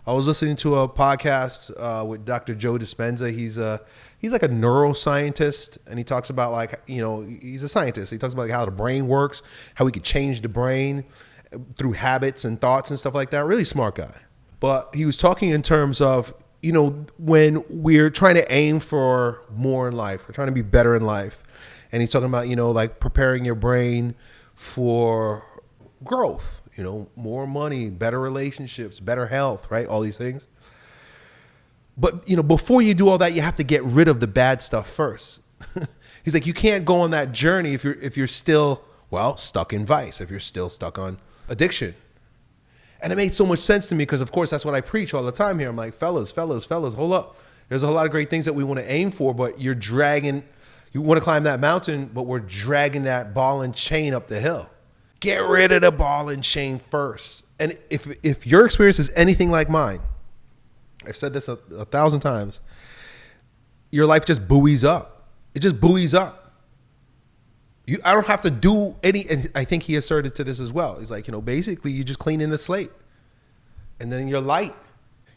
I was listening to a podcast with Dr. Joe Dispenza. He's like a neuroscientist, and he talks about he's a scientist. He talks about how the brain works, how we could change the brain through habits and thoughts and stuff like that. Really smart guy. But he was talking in terms of, when we're trying to aim for more in life, we're trying to be better in life. And he's talking about, like preparing your brain for growth, more money, better relationships, better health, right? All these things. But, before you do all that, you have to get rid of the bad stuff first. He's like, you can't go on that journey if you're still, stuck in vice, if you're still stuck on addiction. And it made so much sense to me because, of course, that's what I preach all the time here. I'm like, fellas, hold up. There's a lot of great things that we want to aim for, but you want to climb that mountain, but we're dragging that ball and chain up the hill. Get rid of the ball and chain first. And if your experience is anything like mine, I've said this a 1,000 times, your life just buoys up. It just buoys up. I don't have to do any, and I think he asserted to this as well. He's like, basically you just clean in the slate and then you're light.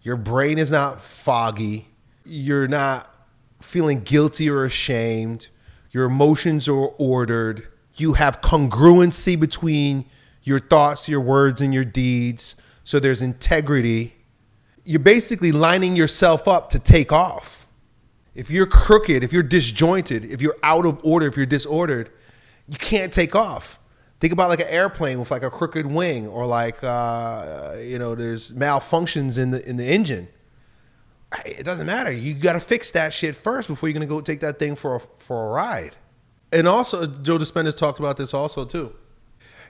Your brain is not foggy. You're not feeling guilty or ashamed. Your emotions are ordered. You have congruency between your thoughts, your words, and your deeds. So there's integrity. You're basically lining yourself up to take off. If you're crooked, if you're disjointed, if you're out of order, if you're disordered, you can't take off. Think about like an airplane with like a crooked wing, or like there's malfunctions in the engine. It doesn't matter. You got to fix that shit first before you're gonna go take that thing for a ride. And also, Joe Dispenza talked about this also too.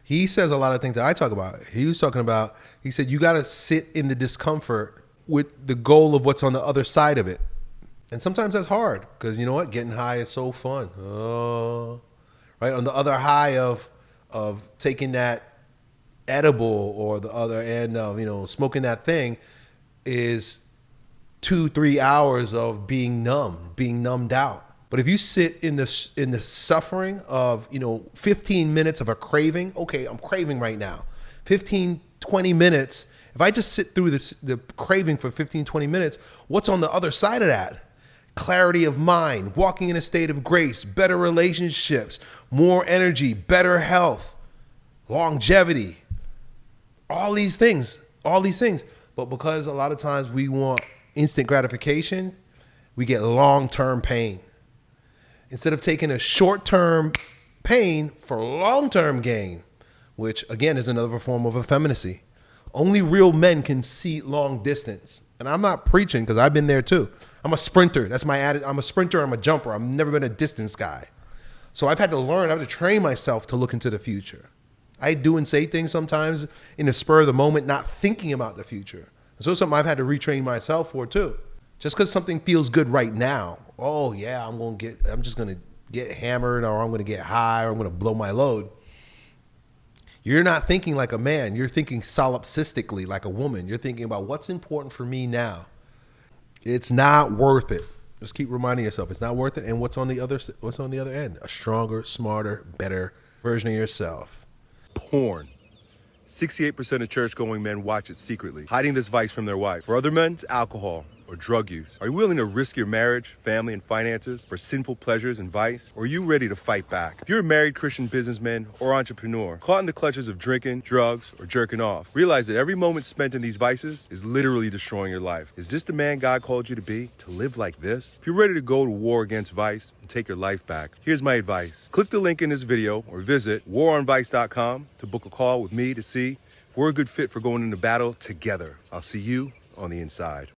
He says a lot of things that I talk about. He said you got to sit in the discomfort with the goal of what's on the other side of it. And sometimes that's hard because you know what? Getting high is so fun. Oh. Right, on the other high of taking that edible, or the other end of smoking that thing, is 2-3 hours of being numbed out. But if you sit in the suffering of 15 minutes of a craving, okay, I'm craving right now. 15-20 minutes. If I just sit through the craving for 15-20 minutes, what's on the other side of that? Clarity of mind, walking in a state of grace, better relationships, more energy, better health, longevity, all these things. But because a lot of times we want instant gratification, we get long-term pain. Instead of taking a short-term pain for long-term gain, which again is another form of effeminacy. Only real men can see long distance. And I'm not preaching because I've been there too. I'm a sprinter. That's my attitude. I'm a sprinter. I'm a jumper. I've never been a distance guy. So I've had to learn, I've had to train myself to look into the future. I do and say things sometimes in the spur of the moment, not thinking about the future. So it's something I've had to retrain myself for too. Just because something feels good right now, oh yeah, I'm just going to get hammered, or I'm going to get high, or I'm going to blow my load. You're not thinking like a man. You're thinking solipsistically like a woman. You're thinking about what's important for me now. It's not worth it. Just keep reminding yourself it's not worth it. And what's on the other end? A stronger, smarter, better version of yourself. Porn. 68% of church-going men watch it secretly, hiding this vice from their wife. For other men, it's alcohol or drug use. Are you willing to risk your marriage, family, and finances for sinful pleasures and vice? Or are you ready to fight back? If you're a married Christian businessman or entrepreneur, caught in the clutches of drinking, drugs, or jerking off, realize that every moment spent in these vices is literally destroying your life. Is this the man God called you to be? To live like this? If you're ready to go to war against vice and take your life back, here's my advice. Click the link in this video or visit waronvice.com to book a call with me to see if we're a good fit for going into battle together. I'll see you on the inside.